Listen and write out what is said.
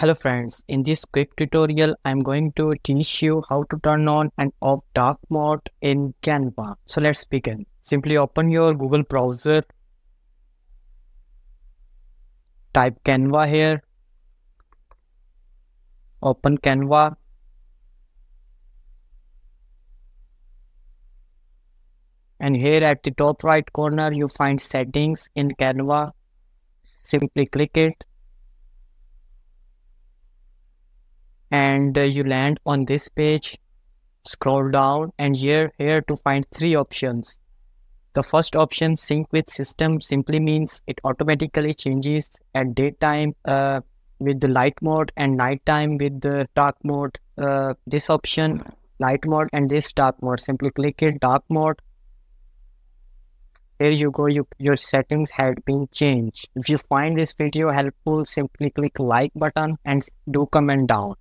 Hello friends, in this quick tutorial I'm going to teach you how to turn on and off dark mode in Canva. So let's begin. Simply open your Google browser, type Canva here, open Canva, and here at the top right corner you find settings in Canva. Simply click it and you land on this page. Scroll down and here to find three options. The first option, sync with system, simply means it automatically changes at daytime with the light mode and nighttime with the dark mode. This option, light mode, and this dark mode, simply click it, dark mode. Here you go, your settings had been changed. If you find this video helpful, simply click like button and do comment down.